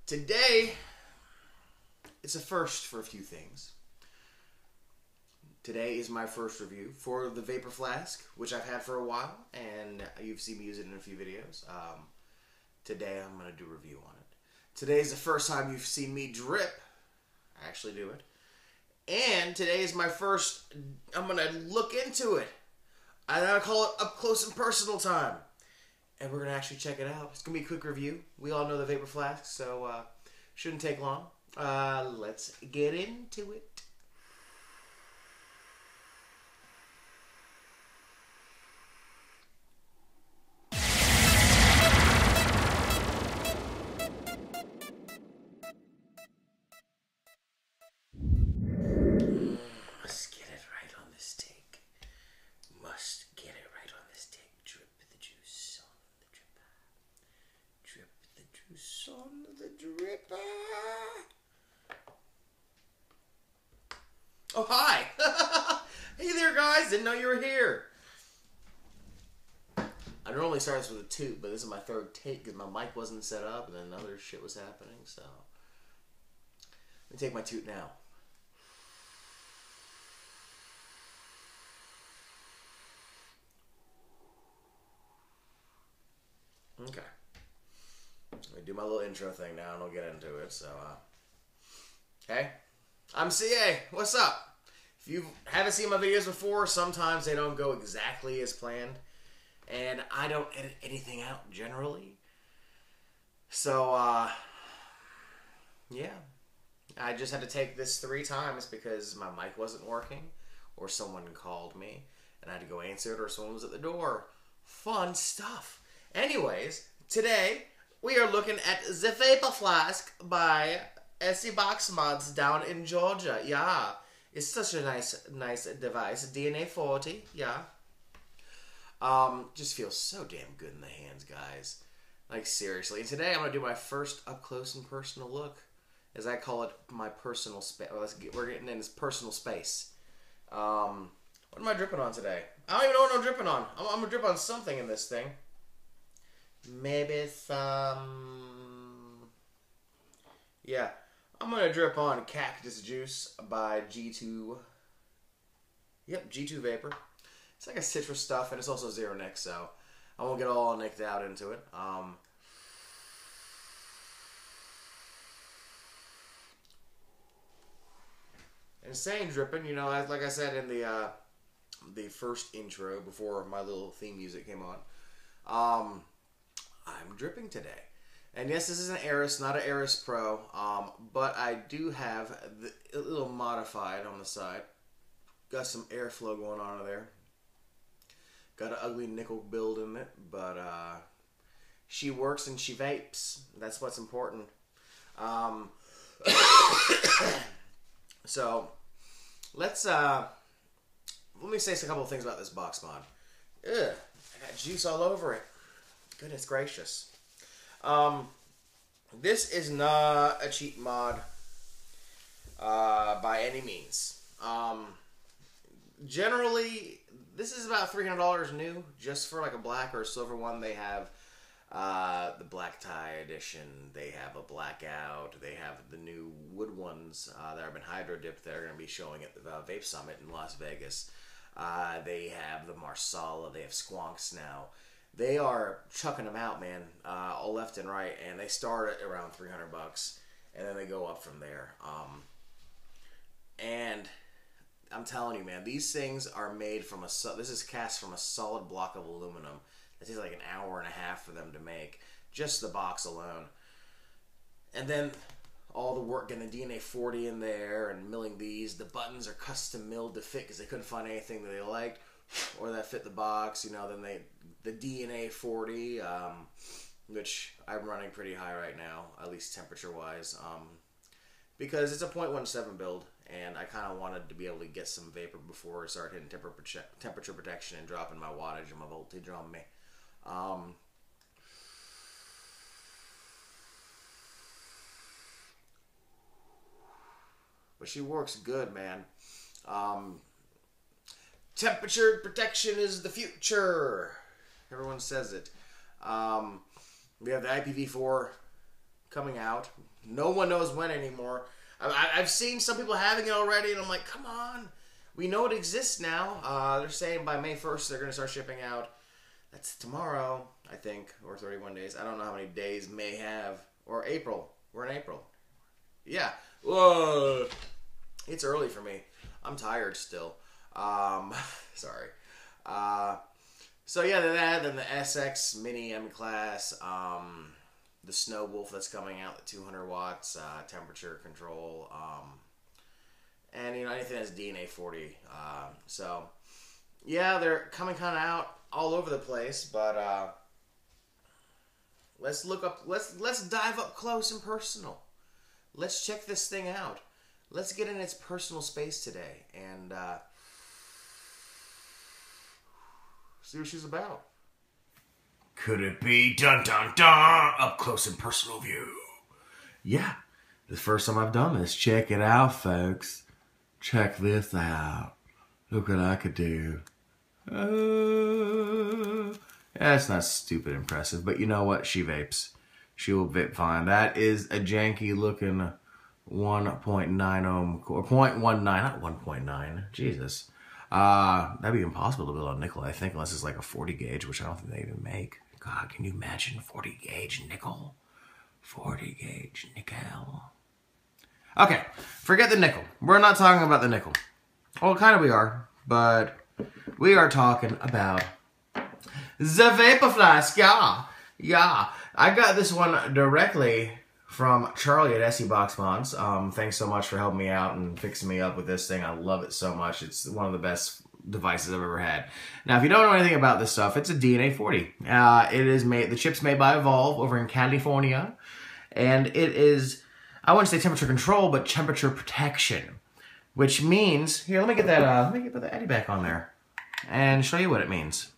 Today, it's a first for a few things. Today is my first review for the Vapor Flask, which I've had for a while, and you've seen me use it in a few videos. Today, I'm going to do a review on it. Today is the first time you've seen me drip. I actually do it. And today is my first, I'm going to look into it. I'm going to call it up close and personal time. And we're going to actually check it out. It's going to be a quick review. We all know the Vapor Flask, so shouldn't take long. Let's get into it. Must get it right on this take. Must get it right on this take. Drip the juice on the dripper. Drip the juice on the dripper. Oh, hi. Hey there, guys. Didn't know you were here. I normally start this with a toot, but this is my third take because my mic wasn't set up and then other shit was happening, so. Let me take my toot now. Okay. Let me do my little intro thing now and I'll get into it. So, hey, I'm CA. What's up? If you haven't seen my videos before, sometimes they don't go exactly as planned. And I don't edit anything out generally. So, yeah. I just had to take this 3 times because my mic wasn't working or someone called me and I had to go answer it or someone was at the door. Fun stuff. Anyways, today we are looking at the Vapor Flask by SC Box Mods down in Georgia. Yeah, it's such a nice device. DNA 40. Yeah. Just feels so damn good in the hands, guys. Like seriously. And today I'm gonna do my first up close and personal look, as I call it, my personal space. Well, we're getting in this personal space. What am I dripping on today? I don't even know what I'm dripping on. I'm gonna drip on something in this thing. Maybe some... Yeah. I'm going to drip on Cactus Juice by G2... Yep, G2 Vapor. It's like a citrus stuff, and it's also zero nick, so I won't get all nicked out into it. Insane dripping, you know, like I said in the first intro before my little theme music came on. I'm dripping today. And yes, this is an Eris, not an Eris Pro, but I do have a little modified on the side. Got some airflow going on there. Got an ugly nickel build in it, but she works and she vapes. That's what's important. So, let me say a couple of things about this box mod. Ugh, I got juice all over it. Goodness gracious. This is not a cheap mod by any means. Generally, this is about $300 new, just for like a black or a silver one. They have the black tie edition. They have a blackout. They have the new wood ones that have been hydro dipped that are going to be showing at the Vape Summit in Las Vegas. They have the Marsala. They have Squonks now. They are chucking them out, man, all left and right, and they start at around $300, and then they go up from there. And I'm telling you, man, these things are made from this is cast from a solid block of aluminum. It takes like an hour and a half for them to make, just the box alone. And then all the work getting the DNA 40 in there and milling these. The buttons are custom milled to fit because they couldn't find anything that they liked or that fit the box. You know, then the DNA 40, which I'm running pretty high right now, at least temperature-wise, because it's a 0.17 build, and I kind of wanted to be able to get some vapor before I start hitting temperature protection and dropping my wattage and my voltage on me. But she works good, man. Temperature protection is the future. Everyone says it. We have the IPv4 coming out. No one knows when anymore. I've seen some people having it already, and I'm like, come on. We know it exists now. They're saying by May 1st they're going to start shipping out. That's tomorrow, I think, or 31 days. I don't know how many days May have. Or April. We're in April. Yeah. Whoa. It's early for me. I'm tired still. Sorry. So yeah, that, then the SX Mini M Class, the Snow Wolf that's coming out, the 200 watts, temperature control, and anything that's DNA 40. So yeah, they're coming kind of out all over the place, but let's dive up close and personal. Let's check this thing out. Let's get in its personal space today and see what she's about. Could it be dun dun dun up close and personal view? Yeah, the first time I've done this. Check it out, folks. Check this out. Look what I could do. That's not stupid impressive, but you know what? She vapes. She will vape fine. That is a janky looking 1.9 ohm, or 0.19, not 1.9. Jesus. That'd be impossible to build on nickel, I think, unless it's like a 40 gauge, which I don't think they even make. God, can you imagine 40 gauge nickel? 40 gauge nickel. Okay, forget the nickel. We're not talking about the nickel. Well, kind of we are, but we are talking about the Vapor Flask. Yeah. I got this one directly from Charlie at SE Box Mods. Thanks so much for helping me out and fixing me up with this thing. I love it so much. It's one of the best devices I've ever had. Now, if you don't know anything about this stuff, it's a DNA 40. It is made, the chip's made by Evolve over in California, and it is, I wouldn't say temperature control, but temperature protection, which means, here, let me get that, put the Eddie back on there and show you what it means.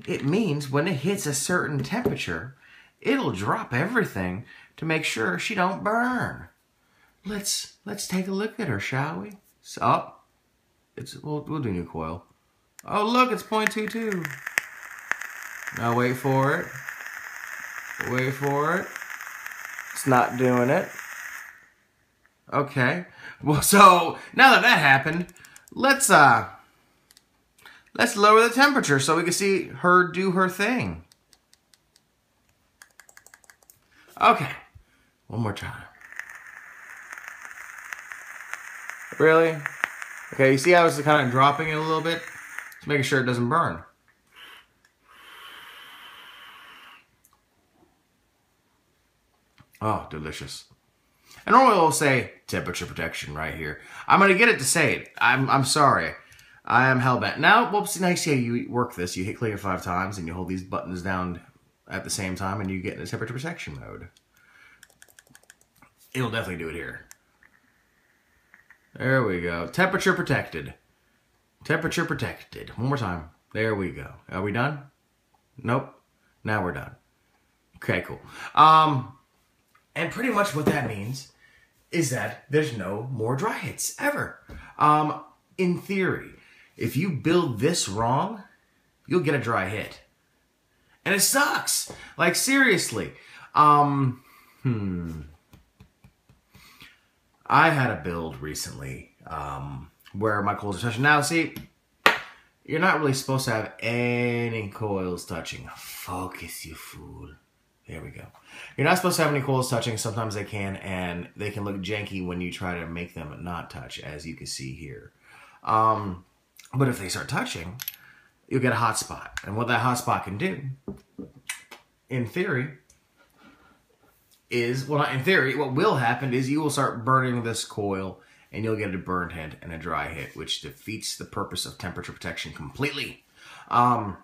It means when it hits a certain temperature, it'll drop everything to make sure she don't burn. Let's take a look at her, shall we? So, we'll do new coil. Oh look, it's 0.22. Now wait for it. Wait for it. It's not doing it. Okay. Well, so now that happened, let's lower the temperature so we can see her do her thing. Okay, one more time. Really? Okay, you see how it's kind of dropping it a little bit? Just making sure it doesn't burn. Oh, delicious. And normally we'll say temperature protection right here. I'm going to get it to say it. I'm sorry. I am hellbent. Now, whoops, now you see how you work this. You hit clear 5 times and you hold these buttons down at the same time and you get into temperature protection mode. It'll definitely do it here. There we go. Temperature protected. Temperature protected. One more time. There we go. Are we done? Nope. Now we're done. Okay, cool. And pretty much what that means is that there's no more dry hits ever. In theory, if you build this wrong, you'll get a dry hit. And it sucks. Like, seriously. I had a build recently where my coils are touching. Now, see, you're not really supposed to have any coils touching. Focus, you fool. There we go. You're not supposed to have any coils touching. Sometimes they can, and they can look janky when you try to make them not touch, as you can see here. But if they start touching, you'll get a hot spot. And what that hot spot can do, in theory, is, well, not in theory, what will happen is you will start burning this coil and you'll get a burned hit and a dry hit, which defeats the purpose of temperature protection completely. However,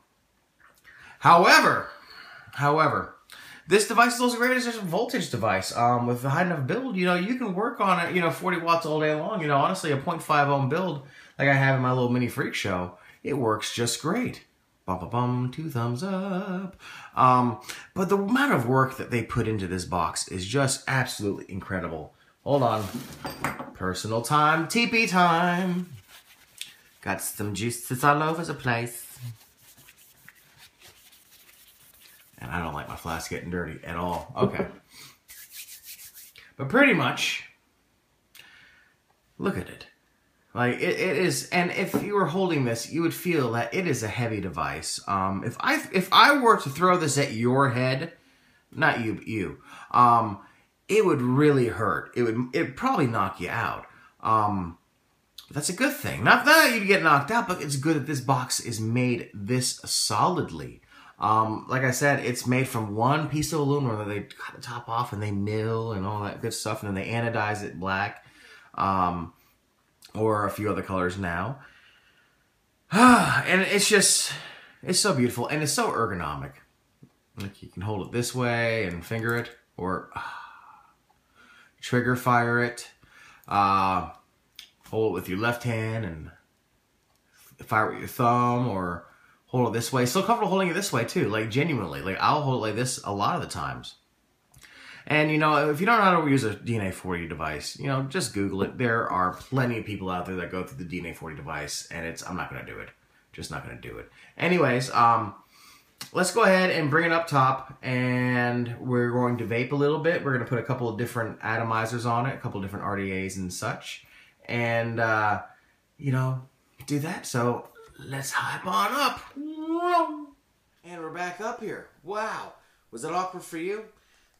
this device is also great as a voltage device. With a high enough build, you know, you can work on it, 40 watts all day long. Honestly, a 0.5 ohm build, like I have in my little mini freak show, it works just great. Bum, bum, bum, 2 thumbs up. But the amount of work that they put into this box is just absolutely incredible. Hold on. Personal time, TP time. Got some juices all over the place. And I don't like my flask getting dirty at all. Okay. But pretty much, look at it. Like, it is, and if you were holding this, you would feel that it is a heavy device. If I were to throw this at your head, not you, but you, it would really hurt. It'd probably knock you out. That's a good thing. Not that you'd get knocked out, but it's good that this box is made this solidly. Like I said, it's made from one piece of aluminum that they cut the top off and they mill and all that good stuff, and then they anodize it black, or a few other colors now. And it's so beautiful, and it's so ergonomic. Like, you can hold it this way and finger it, or trigger fire it. Hold it with your left hand and fire it with your thumb, or hold it this way. So comfortable holding it this way too, like genuinely. Like, I'll hold it like this a lot of the times. And, you know, if you don't know how to use a DNA 40 device, you know, just Google it. There are plenty of people out there that go through the DNA 40 device, and I'm not going to do it. Just not going to do it. Anyways, let's go ahead and bring it up top, and we're going to vape a little bit. We're going to put a couple of different atomizers on it, a couple of different RDAs and such. And, you know, do that. So let's hype on up. And we're back up here. Wow. Was that awkward for you?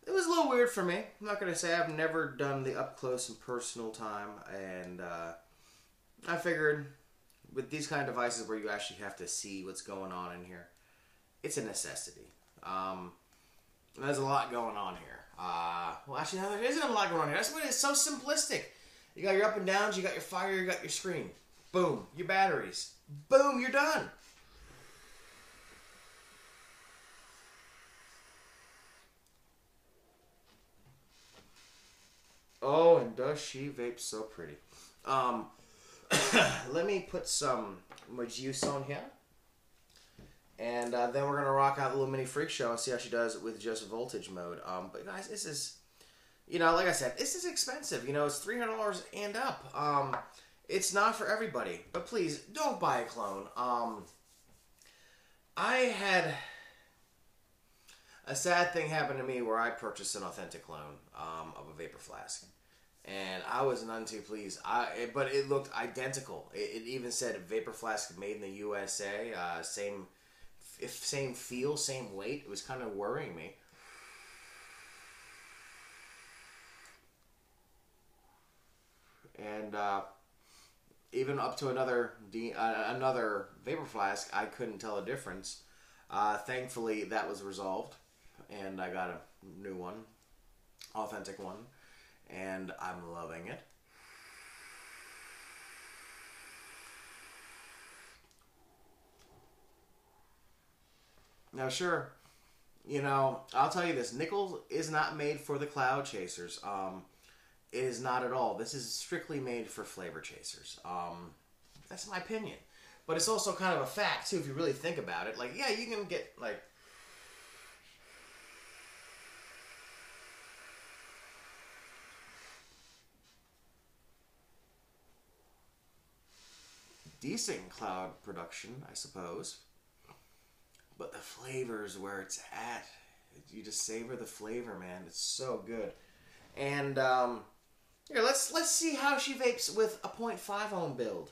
It was a little weird for me. I'm not going to say I've never done the up close and personal time. And I figured with these kind of devices where you actually have to see what's going on in here, it's a necessity. There's a lot going on here. Well, actually, no, there isn't a lot going on here. That's why it's so simplistic. You got your up and downs, you got your fire, you got your screen. Boom, your batteries. Boom, you're done. Oh, and does she vape so pretty. Let me put some more juice on here. And then we're going to rock out the little mini freak show and see how she does with just voltage mode. But guys, this is... You know, like I said, this is expensive. You know, it's $300 and up. It's not for everybody. But please, don't buy a clone. I had a sad thing happen to me where I purchased an authentic clone of a Vapor Flask. And I was none too pleased. But it looked identical. It even said Vapor Flask made in the USA. Same feel, same weight. It was kind of worrying me. And even up to another Vapor Flask, I couldn't tell a difference. Thankfully, that was resolved, and I got a new one, authentic one, and I'm loving it. Now, sure, you know, I'll tell you this, nickel is not made for the cloud chasers. It is not at all. This is strictly made for flavor chasers. That's my opinion. But it's also kind of a fact, too, if you really think about it. Like, yeah, you can get, like... decent cloud production, I suppose. But the flavor is where it's at. You just savor the flavor, man. It's so good. And, here, let's see how she vapes with a 0.5 ohm build.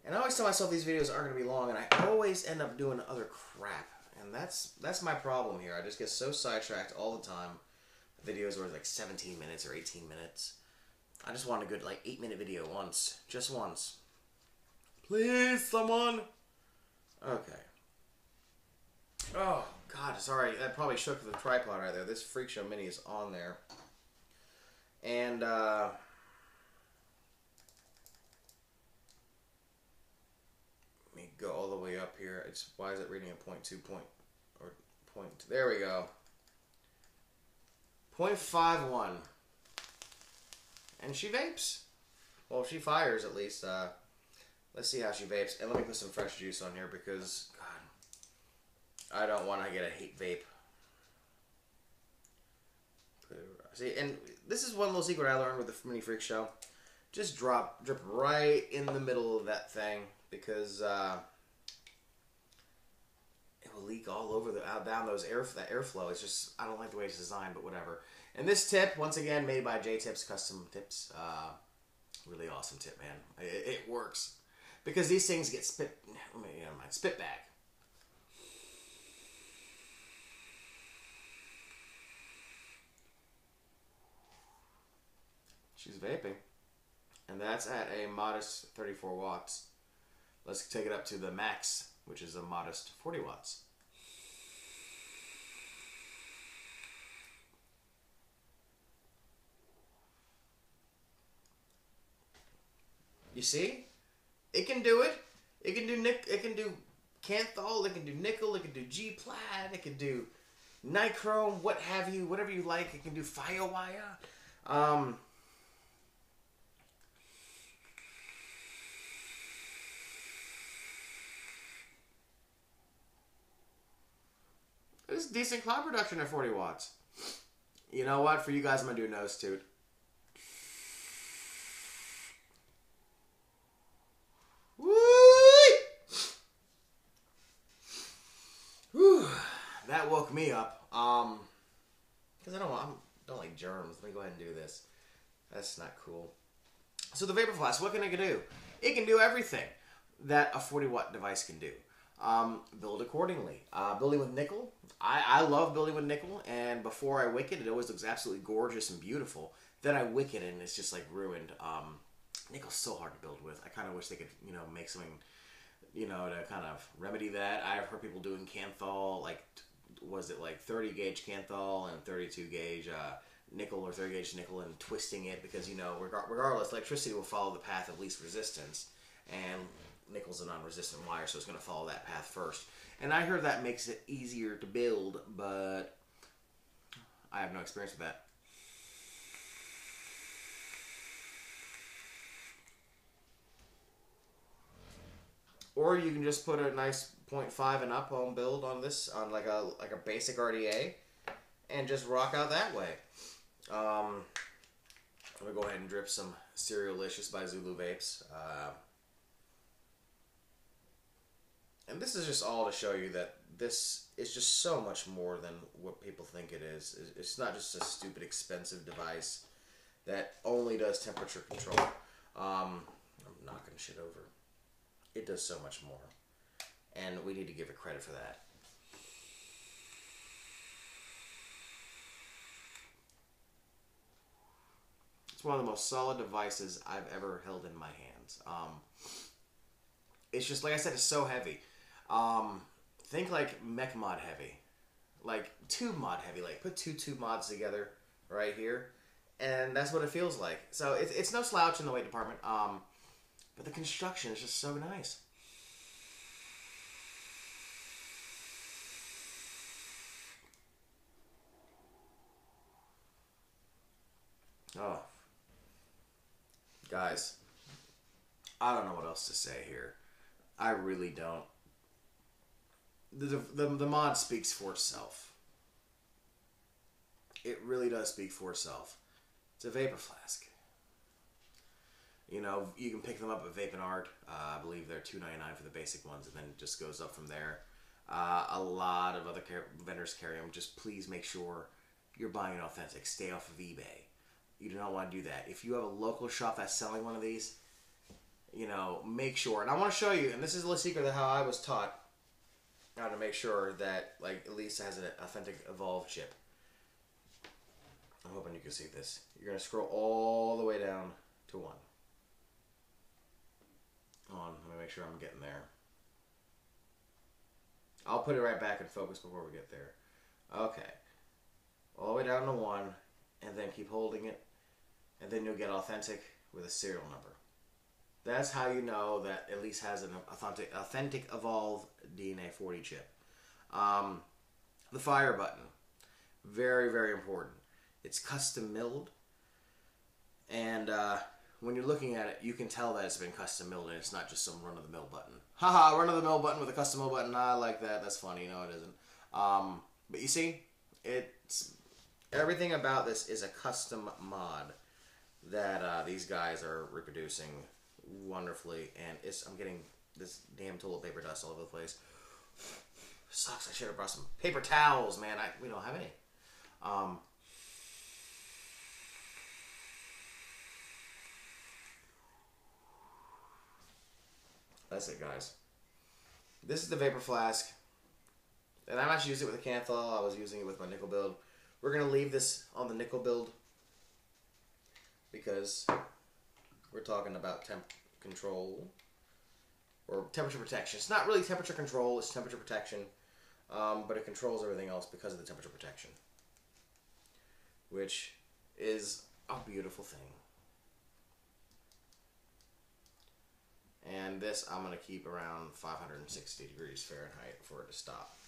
And I always tell myself these videos aren't going to be long, and I always end up doing other crap. And that's my problem here. I just get so sidetracked all the time. Videos where it's like 17 minutes or 18 minutes. I just want a good, like, 8-minute video once. Just once. Please, someone. Okay. Oh, God, sorry. That probably shook the tripod right there. This Freak Show Mini is on there. And, let me go all the way up here. Why is it reading a 0.2 there we go. 0.51. And she vapes. Well, she fires at least. Let's see how she vapes. And let me put some fresh juice on here because, God, I don't want to get a hate vape. See, and this is one little secret I learned with the Mini Freak Show. Just drip right in the middle of that thing because it will leak all over down those that airflow. It's just, I don't like the way it's designed, but whatever. And this tip, once again, made by J-Tips Custom Tips. Really awesome tip, man. It works because these things get spit back. She's vaping, and that's at a modest 34 watts. Let's take it up to the max, which is a modest 40 watts. You see? It can do it. It can do Canthol, it can do nickel, it can do G-Plaid, it can do nichrome, what have you, whatever you like. It can do Firewire. This is decent cloud production at 40 watts. You know what? For you guys, I'm going to do a nose toot. Woo! That woke me up. Because I don't like germs. Let me go ahead and do this. That's not cool. So the Vapor Flask, what can it do? It can do everything that a 40 watt device can do. Build accordingly. Building with nickel. I love building with nickel, and before I wick it, it always looks absolutely gorgeous and beautiful. Then I wick it, and it's just like ruined. Nickel's so hard to build with. I kind of wish they could, make something, to kind of remedy that. I've heard people doing Canthol, like, was it like 30 gauge Canthol and 32 gauge nickel or 30 gauge nickel, and twisting it because, regardless, electricity will follow the path of least resistance, and nickel's a non-resistant wire, so it's going to follow that path first. And I heard that makes it easier to build, but I have no experience with that. Or you can just put a nice 0.5 and up home build on this, on like a basic RDA, and just rock out that way. I'm going to go ahead and drip some Serialicious by Zulu Vapes. And this is just all to show you that this is just so much more than what people think it is. It's not just a stupid, expensive device that only does temperature control. I'm knocking shit over. It does so much more. And we need to give it credit for that. It's one of the most solid devices I've ever held in my hands. It's just, like I said, it's so heavy. Think like mech mod heavy, like tube mod heavy. Like put two tube mods together right here, and that's what it feels like. So it's no slouch in the weight department. But the construction is just so nice. Oh, guys, I don't know what else to say here. I really don't. The mod speaks for itself. It really does speak for itself. It's a Vapor Flask. You can pick them up at Vape and Art. I believe they're $2.99 for the basic ones, and then it just goes up from there. A lot of other vendors carry them. Just please make sure you're buying it authentic. Stay off of eBay. You do not want to do that. If you have a local shop that's selling one of these, make sure. And I want to show you, and this is the secret of how I was taught how to make sure that, at least it has an authentic Evolve chip. I'm hoping you can see this. You're going to scroll all the way down to 1. Hold on, let me make sure I'm getting there. I'll put it right back in focus before we get there. Okay. All the way down to 1, and then keep holding it, and then you'll get authentic with a serial number. That's how you know that at least has an authentic Evolve DNA 40 chip. The fire button, very, very important. It's custom milled, and when you're looking at it, you can tell that it's been custom milled, and it's not just some run-of-the-mill button. Haha, run-of-the-mill button with a custom mill button. I like that. That's funny. No, it isn't. But you see, it's everything about this is a custom mod that these guys are reproducing wonderfully, and I'm getting this damn toilet paper dust all over the place. Sucks. I should have brought some paper towels, man. We don't have any. That's it, guys. This is the Vapor Flask. And I'm actually using it with a Canthal. I was using it with my nickel build. We're going to leave this on the nickel build because we're talking about temp control or temperature protection. It's not really temperature control, it's temperature protection. But it controls everything else because of the temperature protection, which is a beautiful thing. And this I'm going to keep around 560 degrees Fahrenheit for it to stop.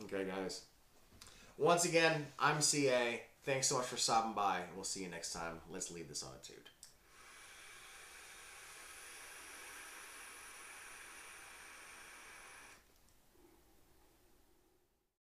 Okay, guys. Once again, I'm CA. Thanks so much for stopping by, and we'll see you next time. Let's leave this on a toot.